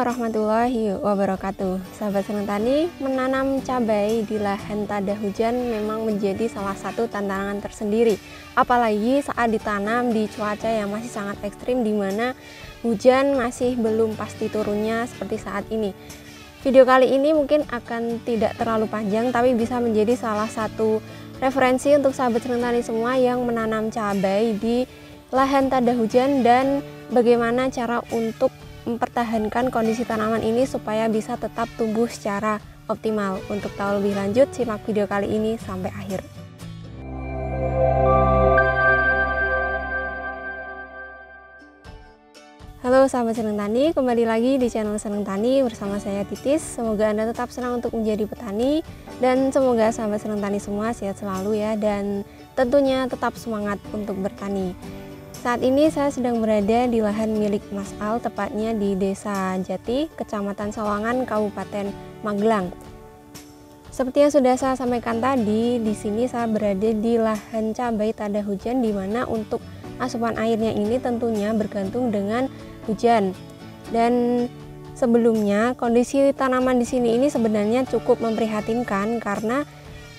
warahmatullahi wabarakatuh. Sahabat Senang Tani, menanam cabai di lahan tada hujan memang menjadi salah satu tantangan tersendiri. Apalagi saat ditanam di cuaca yang masih sangat ekstrim, di mana hujan masih belum pasti turunnya seperti saat ini. Video kali ini mungkin akan tidak terlalu panjang, tapi bisa menjadi salah satu referensi untuk sahabat Senang Tani semua yang menanam cabai di lahan tada hujan dan bagaimana cara untuk mempertahankan kondisi tanaman ini supaya bisa tetap tumbuh secara optimal. Untuk tahu lebih lanjut, simak video kali ini sampai akhir. Halo sahabat Senang Tani, kembali lagi di channel Senang Tani bersama saya Titis. Semoga Anda tetap senang untuk menjadi petani dan semoga sahabat Senang Tani semua sehat selalu ya, dan tentunya tetap semangat untuk bertani. Saat ini saya sedang berada di lahan milik Mas Al, tepatnya di Desa Jati, Kecamatan Sawangan, Kabupaten Magelang. Seperti yang sudah saya sampaikan tadi, di sini saya berada di lahan cabai tada hujan, di mana untuk asupan airnya ini tentunya bergantung dengan hujan. Dan sebelumnya kondisi tanaman di sini ini sebenarnya cukup memprihatinkan karena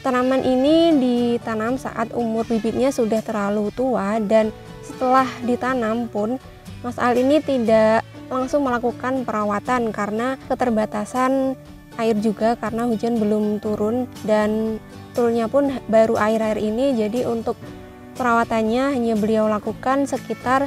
tanaman ini ditanam saat umur bibitnya sudah terlalu tua, dan setelah ditanam pun Mas Al ini tidak langsung melakukan perawatan karena keterbatasan air juga, karena hujan belum turun dan turunnya pun baru akhir-akhir ini. Jadi untuk perawatannya hanya beliau lakukan sekitar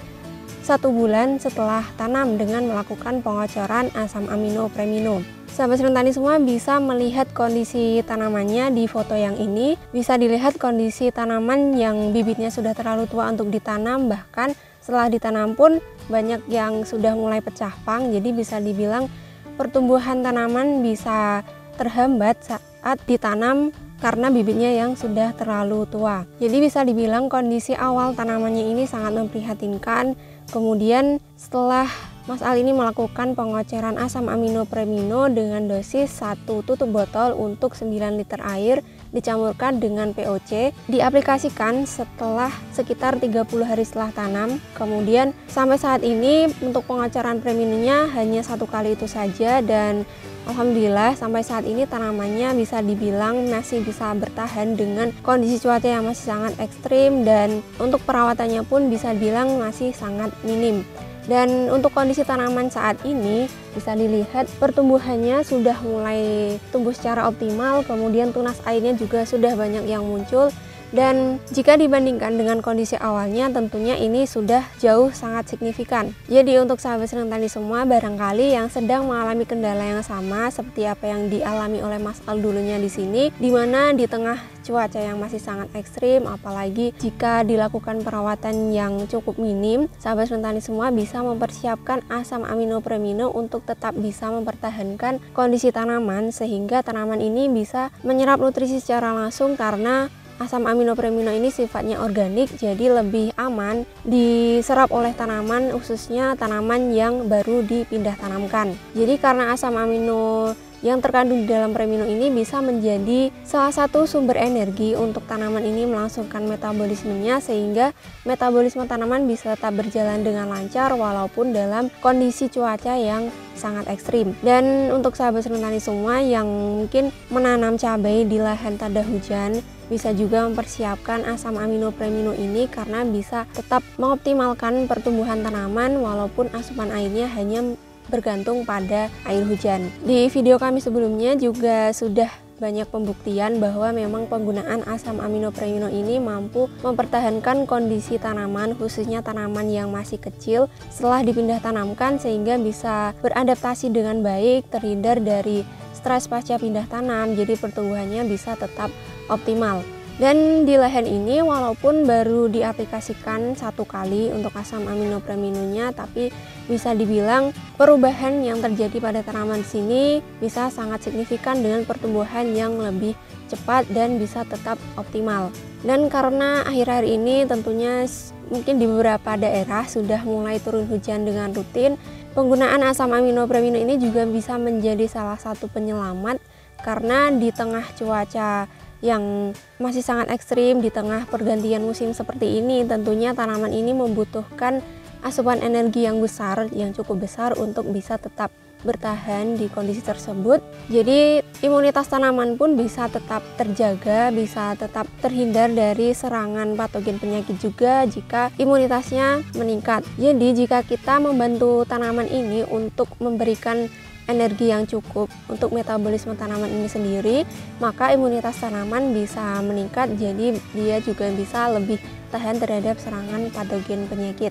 1 bulan setelah tanam dengan melakukan pengocoran asam amino premino. Sahabat Senang Tani semua bisa melihat kondisi tanamannya di foto yang ini. Bisa dilihat kondisi tanaman yang bibitnya sudah terlalu tua untuk ditanam, bahkan setelah ditanam pun banyak yang sudah mulai pecah pang. Jadi bisa dibilang pertumbuhan tanaman bisa terhambat saat ditanam karena bibitnya yang sudah terlalu tua. Jadi bisa dibilang kondisi awal tanamannya ini sangat memprihatinkan. Kemudian setelah Mas Al ini melakukan pengoceran asam amino premino dengan dosis 1 tutup botol untuk 9 liter air, dicampurkan dengan POC, diaplikasikan setelah sekitar 30 hari setelah tanam. Kemudian sampai saat ini untuk pengoceran preminonya hanya 1 kali itu saja, dan alhamdulillah sampai saat ini tanamannya bisa dibilang masih bisa bertahan dengan kondisi cuaca yang masih sangat ekstrim, dan untuk perawatannya pun bisa dibilang masih sangat minim. Dan untuk kondisi tanaman saat ini bisa dilihat pertumbuhannya sudah mulai tumbuh secara optimal, kemudian tunas airnya juga sudah banyak yang muncul. Dan jika dibandingkan dengan kondisi awalnya, tentunya ini sudah jauh sangat signifikan. Jadi untuk sahabat Senang Tani semua, barangkali yang sedang mengalami kendala yang sama seperti apa yang dialami oleh Mas Al dulunya di sini, di mana di tengah cuaca yang masih sangat ekstrim, apalagi jika dilakukan perawatan yang cukup minim, sahabat Senang Tani semua bisa mempersiapkan asam amino premino untuk tetap bisa mempertahankan kondisi tanaman, sehingga tanaman ini bisa menyerap nutrisi secara langsung, karena asam amino premino ini sifatnya organik, jadi lebih aman diserap oleh tanaman, khususnya tanaman yang baru dipindah tanamkan. Jadi karena asam amino yang terkandung di dalam premino ini bisa menjadi salah satu sumber energi untuk tanaman ini melangsungkan metabolismenya, sehingga metabolisme tanaman bisa tetap berjalan dengan lancar walaupun dalam kondisi cuaca yang sangat ekstrim. Dan untuk sahabat Senang Tani semua yang mungkin menanam cabai di lahan tada hujan, bisa juga mempersiapkan asam amino premino ini karena bisa tetap mengoptimalkan pertumbuhan tanaman walaupun asupan airnya hanya bergantung pada air hujan. Di video kami sebelumnya juga sudah banyak pembuktian bahwa memang penggunaan asam amino premino ini mampu mempertahankan kondisi tanaman, khususnya tanaman yang masih kecil setelah dipindah tanamkan, sehingga bisa beradaptasi dengan baik, terhindar dari stres pasca pindah tanam, jadi pertumbuhannya bisa tetap optimal. Dan di lahan ini walaupun baru diaplikasikan 1 kali untuk asam amino preminonya, tapi bisa dibilang perubahan yang terjadi pada tanaman sini bisa sangat signifikan dengan pertumbuhan yang lebih cepat dan bisa tetap optimal. Dan karena akhir-akhir ini tentunya mungkin di beberapa daerah sudah mulai turun hujan dengan rutin, penggunaan asam amino premino ini juga bisa menjadi salah satu penyelamat, karena di tengah cuaca yang masih sangat ekstrim, di tengah pergantian musim seperti ini, tentunya tanaman ini membutuhkan asupan energi yang besar, yang cukup besar untuk bisa tetap bertahan di kondisi tersebut. Jadi imunitas tanaman pun bisa tetap terjaga, bisa tetap terhindar dari serangan patogen penyakit juga jika imunitasnya meningkat. Jadi jika kita membantu tanaman ini untuk memberikan energi yang cukup untuk metabolisme tanaman ini sendiri, maka imunitas tanaman bisa meningkat, jadi dia juga bisa lebih tahan terhadap serangan patogen penyakit.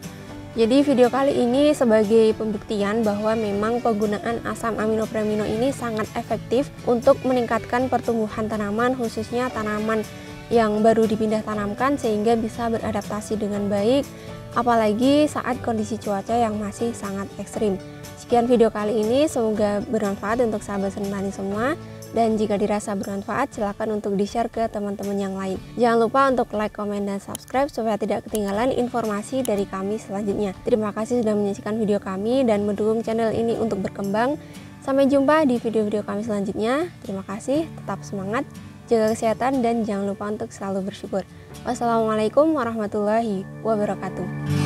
Jadi video kali ini sebagai pembuktian bahwa memang penggunaan asam aminopremino ini sangat efektif untuk meningkatkan pertumbuhan tanaman, khususnya tanaman yang baru dipindah tanamkan sehingga bisa beradaptasi dengan baik, apalagi saat kondisi cuaca yang masih sangat ekstrim. Sekian video kali ini, semoga bermanfaat untuk sahabat seneng tani semua. Dan jika dirasa bermanfaat, silakan untuk di-share ke teman-teman yang lain. Jangan lupa untuk like, komen, dan subscribe supaya tidak ketinggalan informasi dari kami selanjutnya. Terima kasih sudah menyaksikan video kami dan mendukung channel ini untuk berkembang. Sampai jumpa di video-video kami selanjutnya. Terima kasih, tetap semangat, jaga kesehatan, dan jangan lupa untuk selalu bersyukur. Wassalamualaikum warahmatullahi wabarakatuh.